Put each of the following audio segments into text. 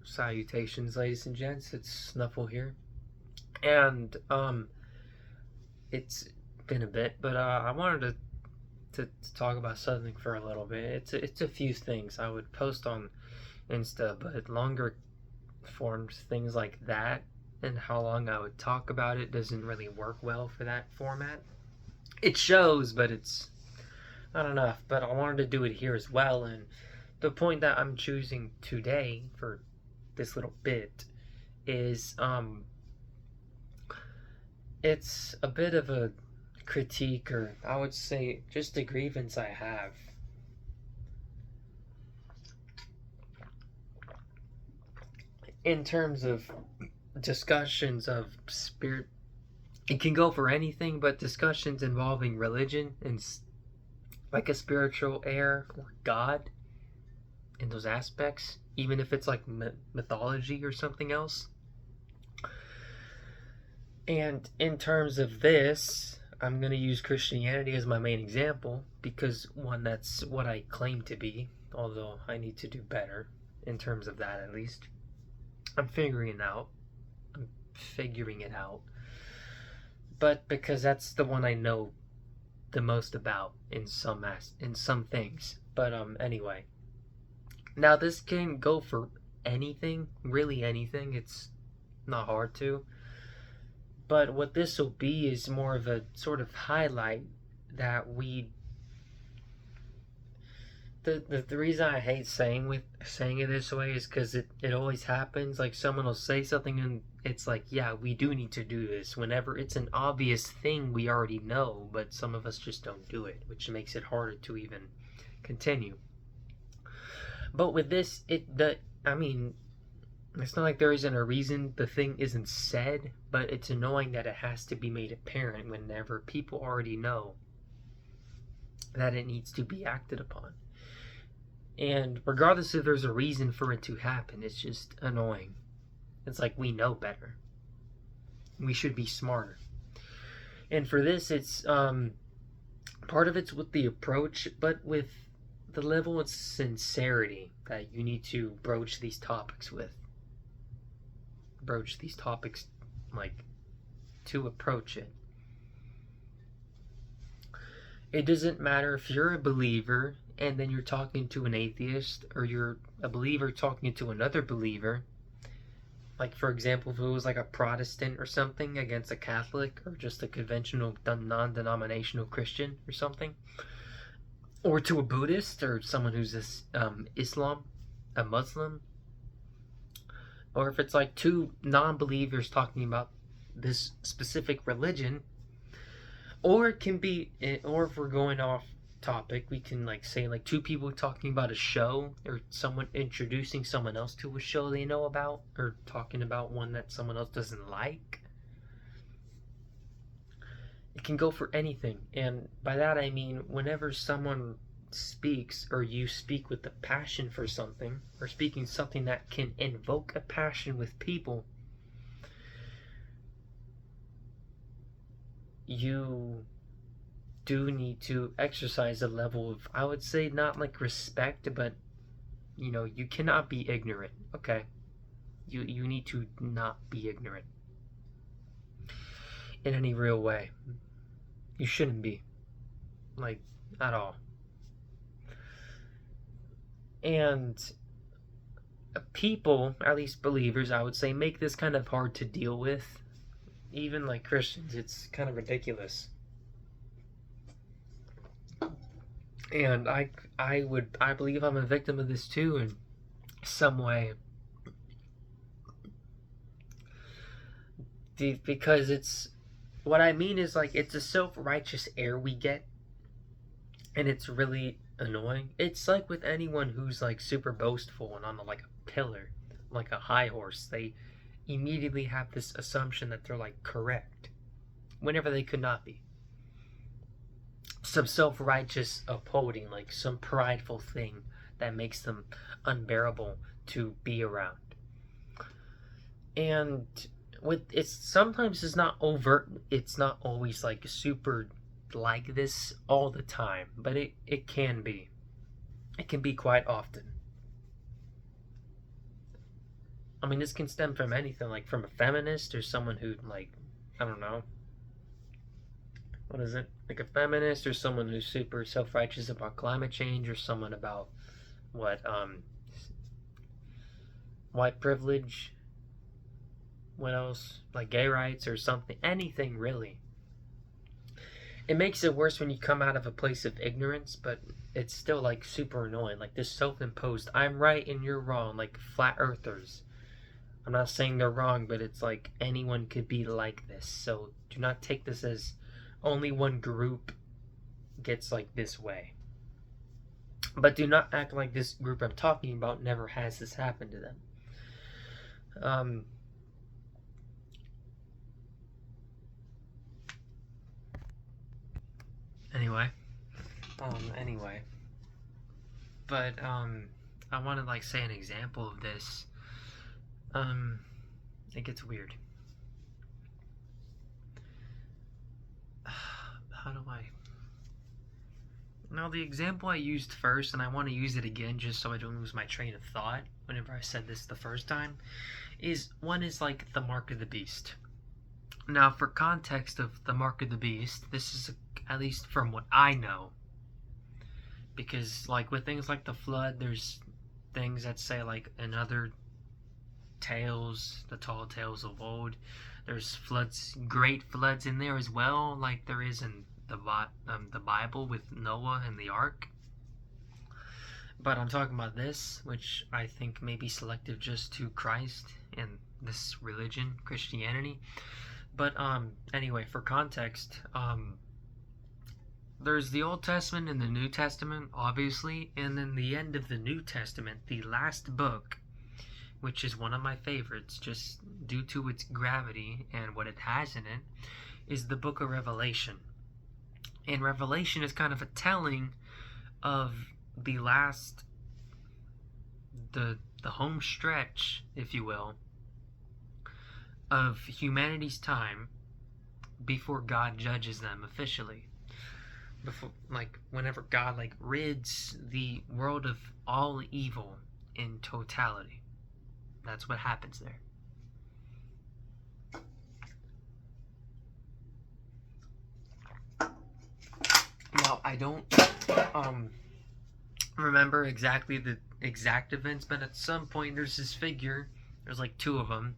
Salutations, ladies and gents. It's Snuffle here, and it's been a bit, but I wanted to talk about something for a little bit. It's a few things I would post on Insta, but longer forms, things like that, and how long I would talk about it doesn't really work well for that format. It shows, but it's not enough. But I wanted to do it here as well, and the point that I'm choosing today for this little bit is it's a bit of a critique, or I would say just a grievance I have in terms of discussions of spirit. It can go for anything, but discussions involving religion and like a spiritual air or God in those aspects, even if it's like mythology or something else. And in terms of this, I'm going to use Christianity as my main example because, one, that's what I claim to be, although I need to do better in terms of that at least. I'm figuring it out. But because that's the one I know the most about in some things. But anyway. Now this can go for anything, really anything. It's not hard to. But what this will be is more of a sort of highlight that the reason I hate saying it this way is because it always happens. Like, someone will say something and it's like, yeah, we do need to do this, whenever it's an obvious thing we already know, but some of us just don't do it, which makes it harder to even continue. But with this, I mean, it's not like there isn't a reason the thing isn't said, but it's annoying that it has to be made apparent whenever people already know that it needs to be acted upon. And regardless if there's a reason for it to happen, it's just annoying. It's like, we know better. We should be smarter. And for this, it's part of it's with the approach, but with the level of sincerity that you need to broach these topics with. Broach these topics, like, to approach it. It doesn't matter if you're a believer and then you're talking to an atheist, or you're a believer talking to another believer. Like, for example, if it was like a Protestant or something against a Catholic, or just a conventional non-denominational Christian or something, or to a Buddhist, or someone who's a Muslim, or if it's like two non-believers talking about this specific religion, or it can be, or if we're going off topic, we can like say like two people talking about a show, or someone introducing someone else to a show they know about, or talking about one that someone else doesn't like. It can go for anything, and by that I mean whenever someone speaks, or you speak with a passion for something, or speaking something that can invoke a passion with people, you do need to exercise a level of, I would say, not like respect, but you cannot be ignorant, okay? You need to not be ignorant in any real way. You shouldn't be, like, at all. And people, at least believers, I would say, make this kind of hard to deal with. Even like Christians, it's kind of ridiculous. And I believe I'm a victim of this too in some way. Because it's, what I mean is, like, it's a self-righteous air we get, and it's really annoying. It's like with anyone who's like super boastful and on like a pillar, like a high horse, they immediately have this assumption that they're like correct, whenever they could not be. Some self-righteous upholding, like some prideful thing that makes them unbearable to be around. And sometimes it's not overt, it's not always like super like this all the time, but it can be. It can be quite often. I mean, this can stem from anything, like from a feminist or someone who, like, I don't know, what is it? Like a feminist or someone who's super self-righteous about climate change, or someone about what, white privilege, what else? Like gay rights or something, anything really. It makes it worse when you come out of a place of ignorance, but it's still like super annoying. Like this self-imposed, I'm right and you're wrong, like flat earthers. I'm not saying they're wrong, but it's like anyone could be like this. So do not take this as only one group gets like this way. But do not act like this group I'm talking about never has this happen to them. Anyway. But, I want to, like, say an example of this. It gets weird. How do I... Now, the example I used first, and I want to use it again just so I don't lose my train of thought whenever I said this the first time, is one is, like, the mark of the beast. Now, for context of the mark of the beast, this is, at least from what I know, because, like, with things like the flood, there's things that say, like, in other tales, the tall tales of old, there's floods, great floods in there as well, like there is in the Bible with Noah and the ark. But I'm talking about this, which I think may be selective just to Christ and this religion, Christianity. But anyway, for context, there's the Old Testament and the New Testament, obviously, and then the end of the New Testament, the last book, which is one of my favorites, just due to its gravity and what it has in it, is the book of Revelation. And Revelation is kind of a telling of the last, the home stretch, if you will, of humanity's time before God judges them officially. Before, like, whenever God, like, rids the world of all evil in totality. That's what happens there. Now, I don't remember exactly the exact events, but at some point there's this figure, there's like two of them,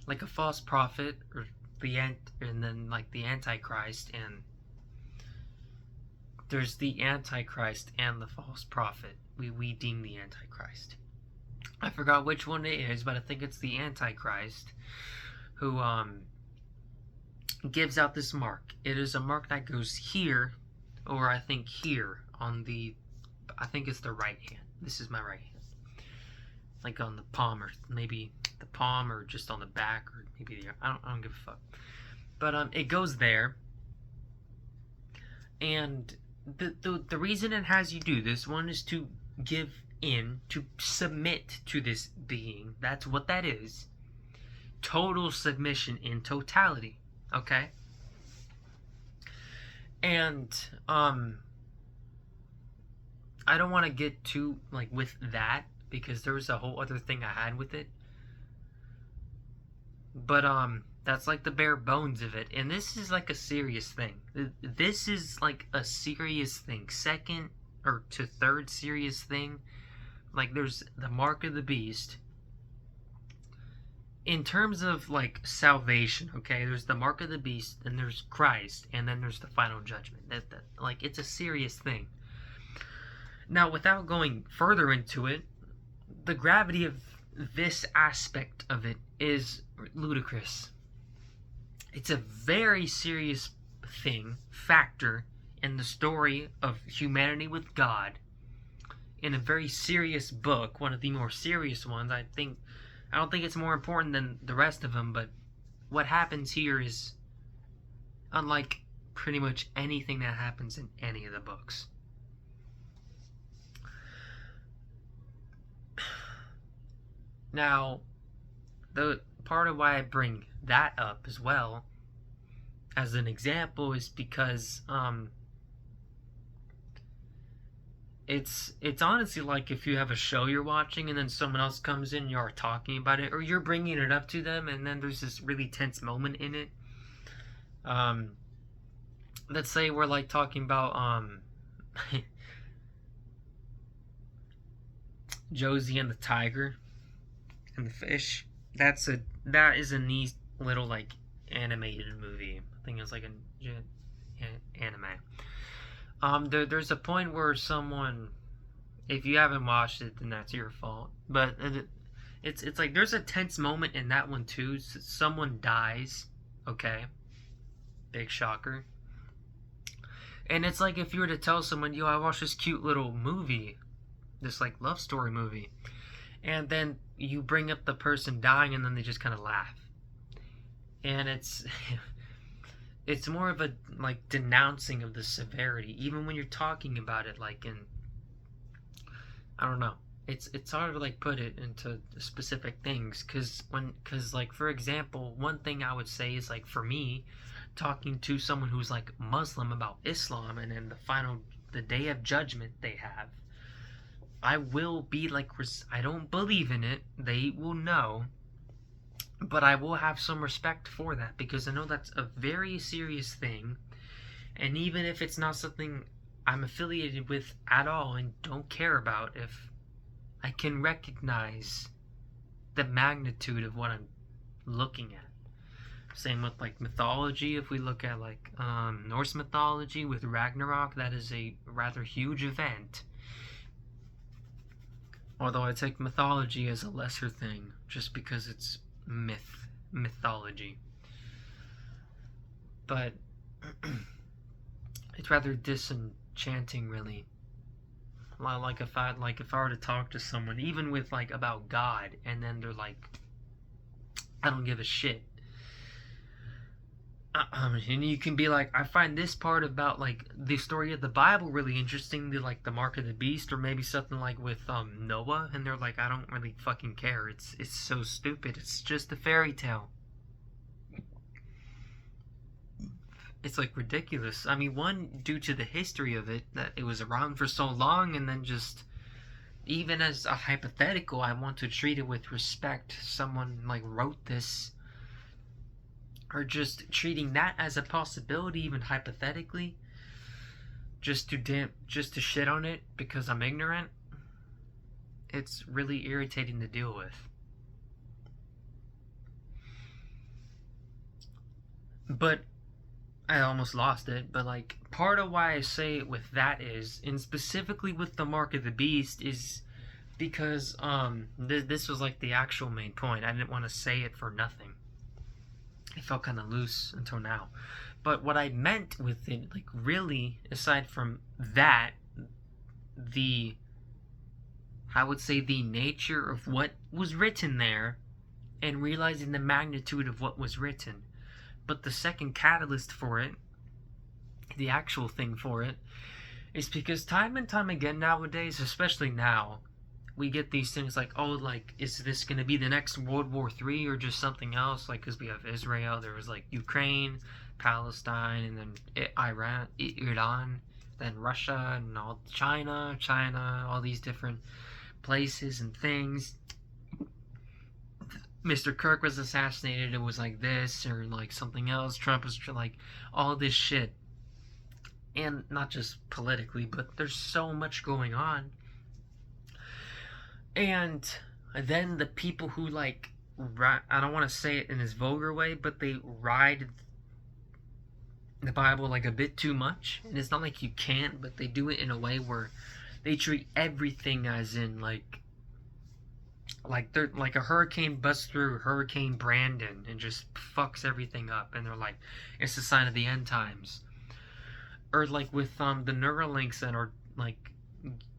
like a false prophet, or and then like the Antichrist, and there's the Antichrist and the false prophet. We deem the Antichrist. I forgot which one it is, but I think it's the Antichrist who gives out this mark. It is a mark that goes here, or I think here on the, I think it's the right hand. This is my right hand, like on the palm, or maybe the palm, or just on the back, or maybe the, I don't give a fuck. But it goes there, and the reason it has you do this one is to give in, to submit to this being. That's what that is. Total submission in totality. Okay? And I don't want to get too like with that, because there was a whole other thing I had with it. But that's like the bare bones of it. And this is like a serious thing. This is like a serious thing. Second or to third serious thing. Like there's the mark of the beast. In terms of like salvation, okay, there's the mark of the beast, then there's Christ, and then there's the final judgment. That like it's a serious thing. Now, without going further into it, the gravity of this aspect of it is ludicrous. It's a very serious factor in the story of humanity with God. In a very serious book, one of the more serious ones, I don't think it's more important than the rest of them, but what happens here is unlike pretty much anything that happens in any of the books. Now, the part of why I bring that up as well as an example is because it's honestly like if you have a show you're watching and then someone else comes in, you're talking about it, or you're bringing it up to them, and then there's this really tense moment in it. Um, let's say we're like talking about Josie and the tiger and the fish. That is a neat little like animated movie. I think it's like an anime. There's a point where someone, if you haven't watched it, then that's your fault. But it's like there's a tense moment in that one too. Someone dies. Okay, big shocker. And it's like if you were to tell someone, yo, I watched this cute little movie, this like love story movie, and then you bring up the person dying, and then they just kind of laugh, and it's more of a like denouncing of the severity, even when you're talking about it, like in, I don't know. It's hard to like put it into specific things, because like for example, one thing I would say is like for me, talking to someone who's like Muslim about Islam, and then the day of judgment they have, I will be like, I don't believe in it. They will know, but I will have some respect for that, because I know that's a very serious thing, and even if it's not something I'm affiliated with at all and don't care about, if I can recognize the magnitude of what I'm looking at. Same with like mythology. If we look at like Norse mythology with Ragnarok, that is a rather huge event. Although I take mythology as a lesser thing, just because it's mythology. But it's rather disenchanting, really. Like if I were to talk to someone, even with like about God, and then they're like, I don't give a shit. And you can be like, I find this part about like the story of the Bible really interesting, like the mark of the beast, or maybe something like with Noah, and they're like, I don't really fucking care. It's so stupid. It's just a fairy tale. It's like ridiculous. I mean, one, due to the history of it, that it was around for so long, and then just even as a hypothetical, I want to treat it with respect. Someone like wrote this, or just treating that as a possibility, even hypothetically, just to shit on it because I'm ignorant. It's really irritating to deal with. But I almost lost it. But like part of why I say it with that is, and specifically with the mark of the beast, is because this was like the actual main point. I didn't want to say it for nothing. It felt kind of loose until now. But what I meant with it, like really, aside from that, I would say the nature of what was written there, and realizing the magnitude of what was written. But the second catalyst for it, the actual thing for it, is because time and time again nowadays, especially now, we get these things like, oh, like, is this going to be the next World War III or just something else? Like, because we have Israel, there was like Ukraine, Palestine, and then Iran, then Russia, and all China, all these different places and things. Mr. Kirk was assassinated, it was like this, or like something else. Trump was like, all this shit. And not just politically, but there's so much going on. And then the people who like, I don't want to say it in this vulgar way, but they ride the Bible like a bit too much. And it's not like you can't, but they do it in a way where they treat everything as in like they're like a hurricane busts through Hurricane Brandon and just fucks everything up, and they're like, it's a sign of the end times. Or like with the Neuralinks that are like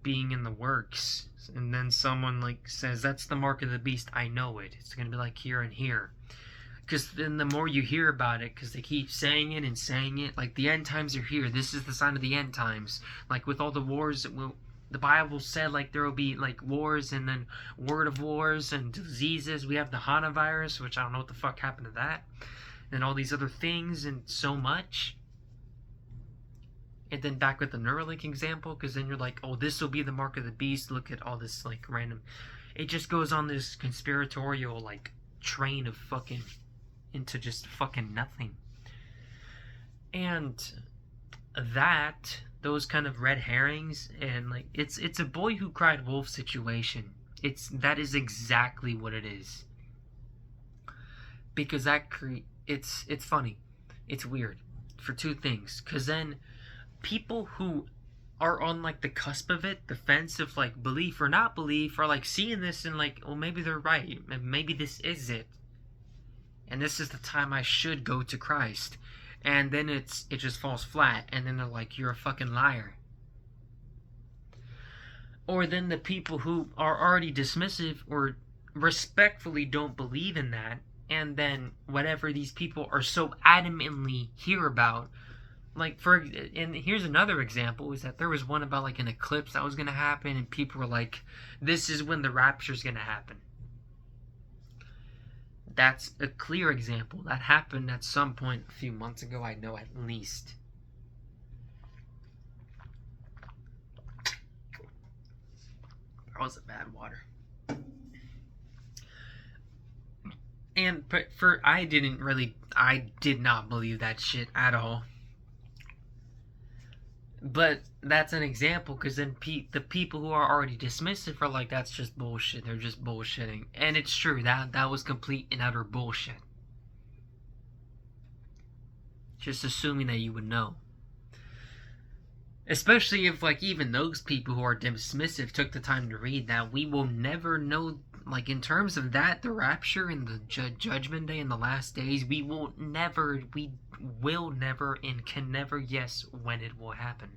being in the works, and then someone like says that's the mark of the beast. I know it. It's gonna be like here and here, because then the more you hear about it, because they keep saying it and saying it, like the end times are here. This is the sign of the end times. Like with all the wars, the Bible said like there will be like wars, and then word of wars and diseases. We have the Hana virus, which I don't know what the fuck happened to that, and all these other things, and so much. And then back with the Neuralink example, because then you're like, oh, this will be the mark of the beast. Look at all this like random. It just goes on this conspiratorial like train of fucking into just fucking nothing. And those kind of red herrings, and like it's a boy who cried wolf situation. That is exactly what it is. Because it's funny. It's weird for two things. Because then people who are on like the cusp of it, the fence of like belief or not belief, are like seeing this and like, well, maybe they're right. Maybe this is it. And this is the time I should go to Christ. And then it just falls flat. And then they're like, you're a fucking liar. Or then the people who are already dismissive or respectfully don't believe in that, and then whatever these people are so adamantly hear about, like and here's another example, is that there was one about like an eclipse that was going to happen, and people were like, this is when the rapture is going to happen. That's a clear example. That happened at some point a few months ago, I know, at least. That was a bad water. And I did not believe that shit at all. But that's an example, because then the people who are already dismissive are like, that's just bullshit. They're just bullshitting. And it's true, that was complete and utter bullshit. Just assuming that you would know. Especially if, like, even those people who are dismissive took the time to read that, we will never know, like, in terms of that, the rapture and the judgment day and the last days, we will never and can never guess when it will happen.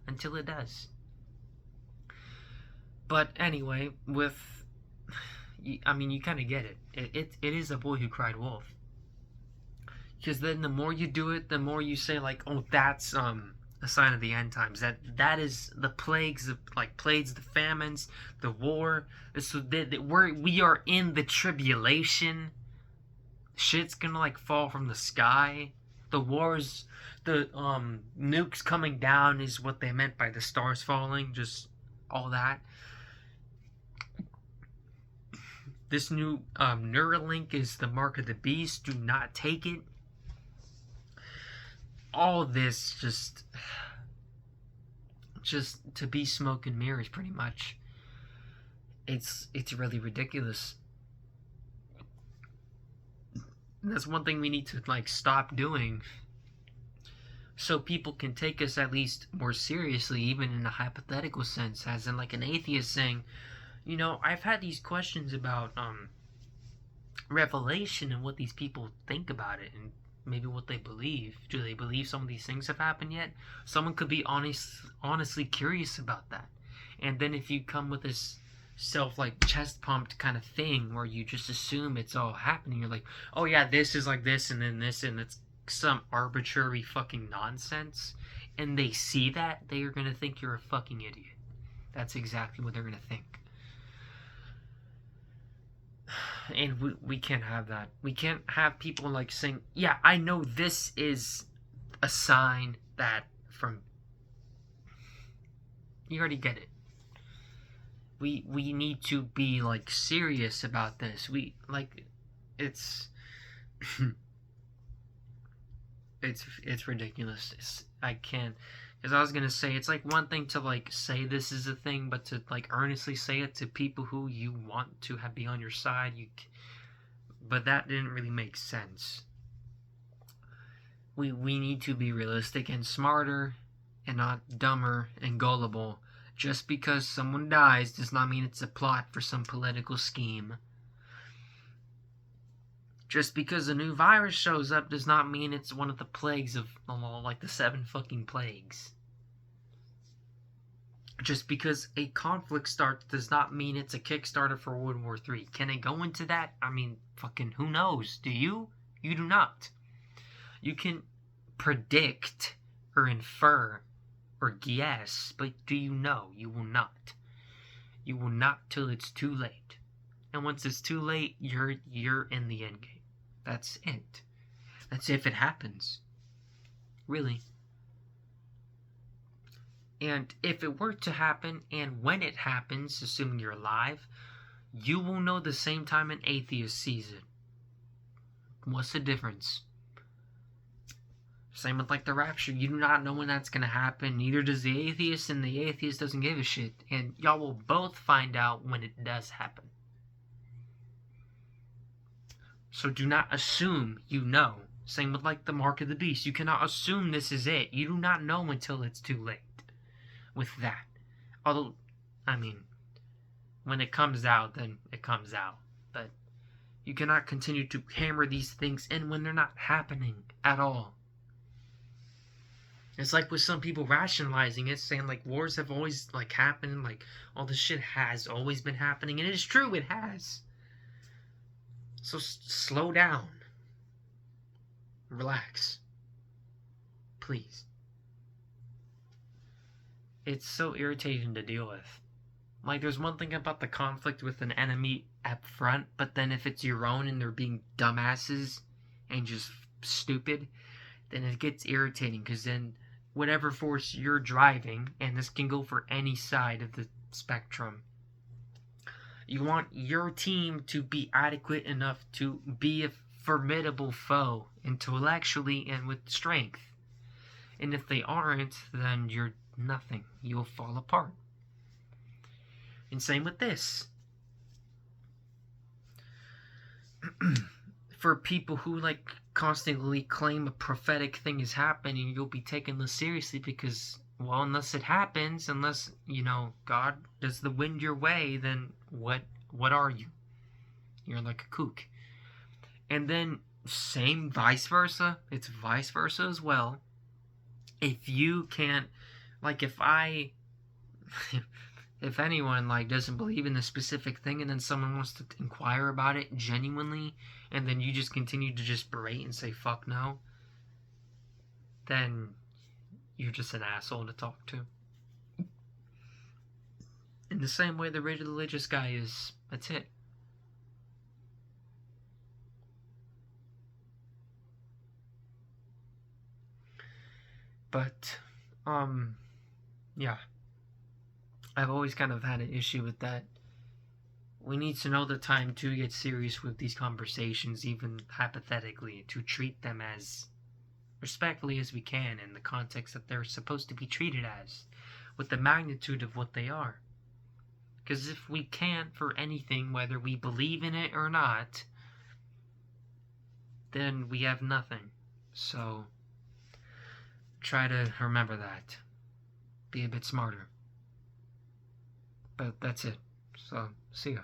Until it does. But anyway, you kind of get it. It is a boy who cried wolf. Because then the more you do it, the more you say, like, oh, that's, a sign of the end times. That is the plagues, the famines, the war. We are in the tribulation. Shit's gonna like fall from the sky. The wars, the nukes coming down is what they meant by the stars falling. Just all that. This new Neuralink is the mark of the beast. Do not take it. All this just to be smoke and mirrors, pretty much. It's really ridiculous. And that's one thing we need to like stop doing, so people can take us at least more seriously, even in a hypothetical sense, as in like an atheist saying, you know, I've had these questions about Revelation and what these people think about it, and maybe what they believe. Do they believe some of these things have happened yet? Someone could be honestly curious about that. And then if you come with this chest pumped kind of thing where you just assume it's all happening, you're like, oh yeah, this is like this and then this, and it's some arbitrary fucking nonsense, and they see that, they are gonna think you're a fucking idiot. That's exactly what they're gonna think. And we can't have that. We can't have people like saying, yeah, I know this is a sign that from... You already get it. We need to be like serious about this. It's it's ridiculous. I can't, because I was gonna say, it's like one thing to like say this is a thing, but to like earnestly say it to people who you want to be on your side, but that didn't really make sense. We need to be realistic and smarter, and not dumber and gullible. Just because someone dies does not mean it's a plot for some political scheme. Just because a new virus shows up does not mean it's one of the plagues of, like, the 7 fucking plagues. Just because a conflict starts does not mean it's a Kickstarter for World War III. Can it go into that? I mean, fucking who knows? Do you? You do not. You can predict or infer or guess, but do you know? You will not. You will not till it's too late. And once it's too late, you're in the end game. That's it. That's if it happens. Really. And if it were to happen, and when it happens, assuming you're alive, you will know the same time an atheist sees it. What's the difference? Same with like the rapture. You do not know when that's going to happen. Neither does the atheist, and the atheist doesn't give a shit. And y'all will both find out when it does happen. So do not assume you know. Same with like the mark of the beast. You cannot assume this is it. You do not know until it's too late with that. Although, I mean, when it comes out, then it comes out. But you cannot continue to hammer these things in when they're not happening at all. It's like with some people rationalizing it, saying like wars have always like happened, like all this shit has always been happening, and it is true, it has. So slow down. Relax. Please. It's so irritating to deal with. Like, there's one thing about the conflict with an enemy up front, but then if it's your own and they're being dumbasses and just stupid, then it gets irritating, because then whatever force you're driving, and this can go for any side of the spectrum, you want your team to be adequate enough to be a formidable foe, intellectually and with strength. And if they aren't, then you're nothing. You'll fall apart. And same with this. For people who like constantly claim a prophetic thing is happening, you'll be taken less seriously because, well, unless it happens, unless, God does the wind your way, then what are you? You're like a kook. And then same vice versa. It's vice versa as well. If you can't, like, if anyone like doesn't believe in a specific thing, and then someone wants to inquire about it genuinely, and then you just continue to just berate and say fuck no, then you're just an asshole to talk to. In the same way the religious guy is. That's it. But, yeah. I've always kind of had an issue with that. We need to know the time to get serious with these conversations, even hypothetically, to treat them as respectfully as we can in the context that they're supposed to be treated as, with the magnitude of what they are. Because if we can't for anything, whether we believe in it or not, then we have nothing. So, try to remember that. Be a bit smarter. But that's it. So, see ya.